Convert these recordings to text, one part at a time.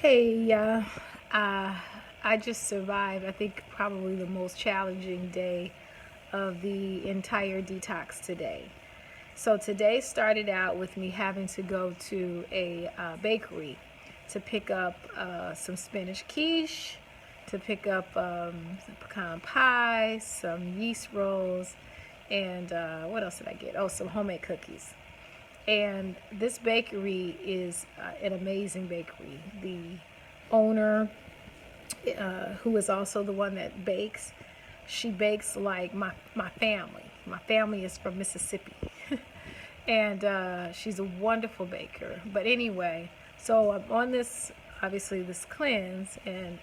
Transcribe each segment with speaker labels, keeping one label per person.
Speaker 1: Hey, uh, I just survived, I think, probably the most challenging day of the entire detox today. So, today started out with me having to go to a bakery to pick up some spinach quiche, to pick up some pecan pie, some yeast rolls, and what else did I get? Oh, some homemade cookies. And this bakery is an amazing bakery. The owner, who is also the one that bakes, she bakes like my family. My family is from Mississippi. And she's a wonderful baker. But anyway, so I'm on this, obviously, this cleanse, and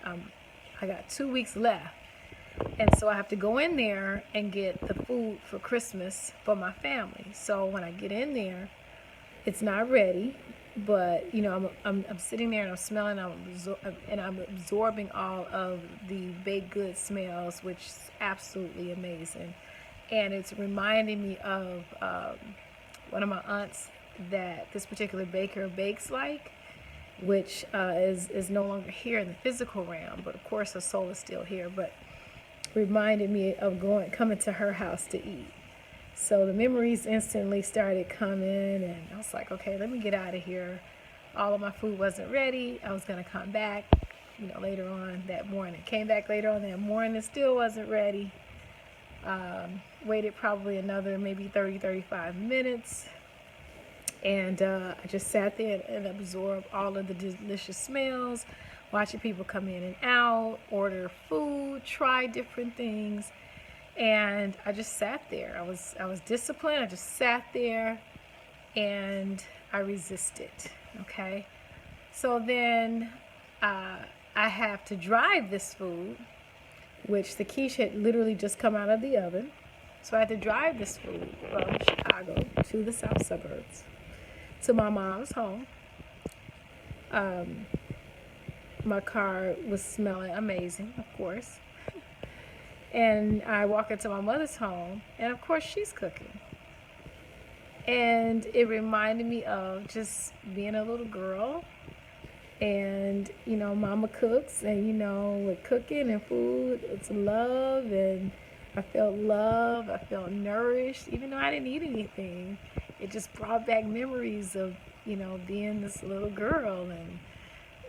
Speaker 1: I got 2 weeks left. And so I have to go in there and get the food for Christmas for my family. So when I get in there, it's not ready, but I'm sitting there and I'm smelling, and I'm absorbing all of the baked good smells, which is absolutely amazing. And it's reminding me of one of my aunts that this particular baker bakes like, which is no longer here in the physical realm, but of course her soul is still here. But reminded me of coming to her house to eat. So the memories instantly started coming, and I was like, okay, let me get out of here. All of my food wasn't ready. I was going to come back, later on that morning. Came back later on that morning, it still wasn't ready. Waited probably another maybe 30, 35 minutes. And I just sat there and absorbed all of the delicious smells, watching people come in and out, order food, try different things. And I just sat there. I was disciplined. I just sat there and I resisted. Okay. So then I have to drive this food, which the quiche had literally just come out of the oven. So I had to drive this food from Chicago to the south suburbs to my mom's home. Um, my car was smelling amazing, of course. And I walk into my mother's home, and of course, she's cooking. And it reminded me of just being a little girl. And, mama cooks, and, with cooking and food, it's love. And I felt love. I felt nourished, even though I didn't eat anything. It just brought back memories of, being this little girl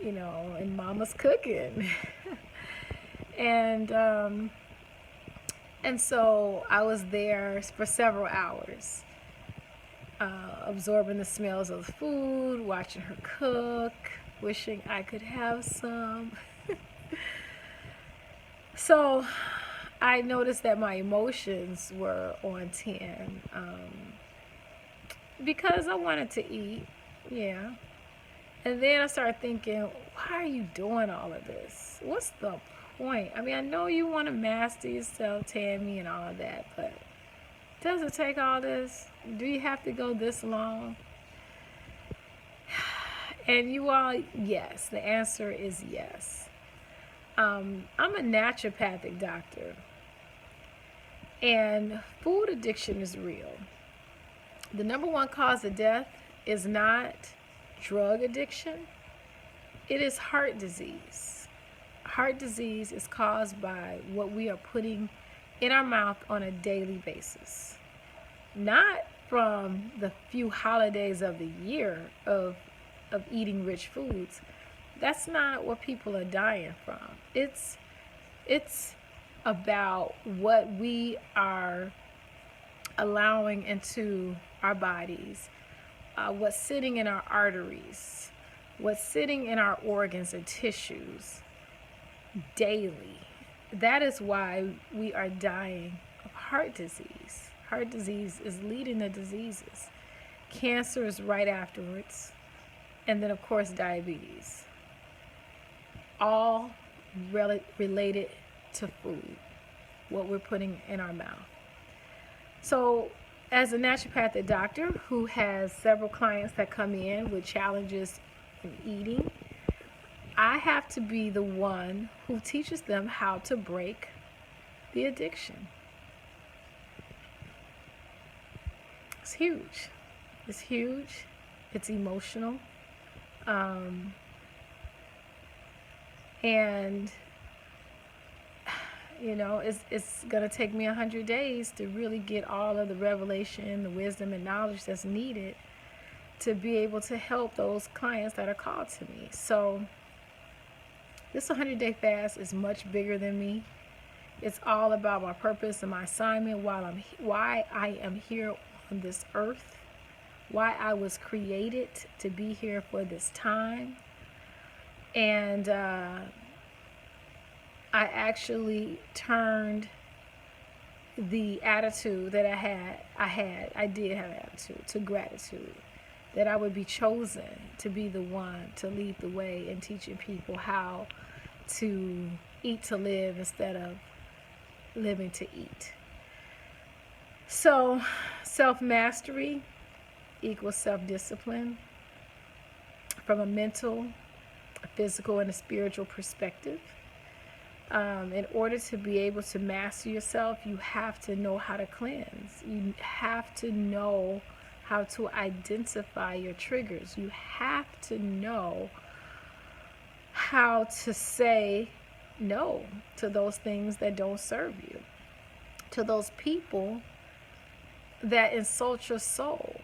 Speaker 1: and mama's cooking. and, And so I was there for several hours, absorbing the smells of the food, watching her cook, wishing I could have some. So I noticed that my emotions were on 10, because I wanted to eat, yeah. And then I started thinking, why are you doing all of this? What's the point? I mean, I know you want to master yourself, Tammy, and all of that, but does it take all this? Do you have to go this long? And you all, yes. The answer is yes. I'm a naturopathic doctor, and food addiction is real. The number one cause of death is not drug addiction, it is heart disease. Heart disease is caused by what we are putting in our mouth on a daily basis. Not from the few holidays of the year of eating rich foods. That's not what people are dying from. It's about what we are allowing into our bodies, what's sitting in our arteries, what's sitting in our organs and tissues daily. That is why we are dying of heart disease. Heart disease is leading the diseases. Cancer is right afterwards. And then, of course, diabetes. All related to food, what we're putting in our mouth. So, as a naturopathic doctor who has several clients that come in with challenges in eating, I have to be the one who teaches them how to break the addiction. It's huge. It's huge. It's emotional. And you know, it's gonna take me 100 days to really get all of the revelation, the wisdom and knowledge that's needed to be able to help those clients that are called to me. So this 100-day fast is much bigger than me. It's all about my purpose and my assignment, why I am here on this earth, why I was created to be here for this time. And I actually turned the attitude that I did have attitude, to gratitude, that I would be chosen to be the one to lead the way in teaching people how to eat to live instead of living to eat. So self-mastery equals self-discipline from a mental, a physical, and a spiritual perspective. In order to be able to master yourself, you have to know how to cleanse. You have to know how to identify your triggers. You have to know how to say no to those things that don't serve you, to those people that insult your soul,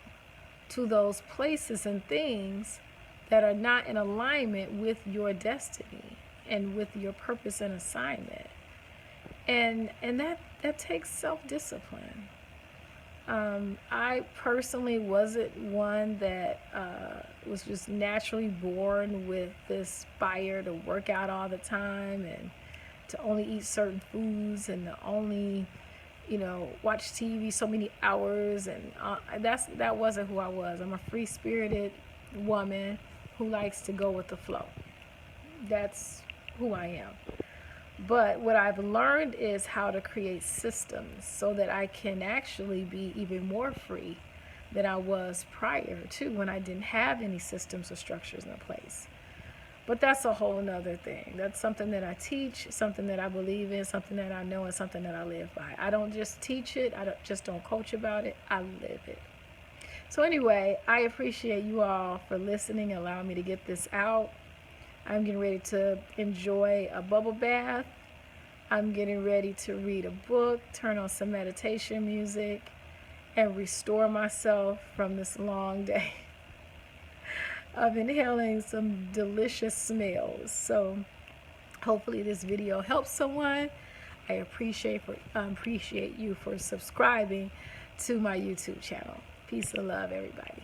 Speaker 1: to those places and things that are not in alignment with your destiny and with your purpose and assignment. And that takes self-discipline. I personally wasn't one that was just naturally born with this fire to work out all the time and to only eat certain foods and to only, watch TV so many hours. And that wasn't who I was. I'm a free-spirited woman who likes to go with the flow. That's who I am. But what I've learned is how to create systems so that I can actually be even more free than I was prior to, when I didn't have any systems or structures in place. But that's a whole nother thing. That's something that I teach, something that I believe in, something that I know, and something that I live by. I don't just teach it. I don't coach about it. I live it. So anyway, I appreciate you all for listening, allowing me to get this out. I'm getting ready to enjoy a bubble bath. I'm getting ready to read a book, turn on some meditation music, and restore myself from this long day of inhaling some delicious smells. So hopefully this video helps someone. I appreciate you for subscribing to my YouTube channel. Peace and love, everybody.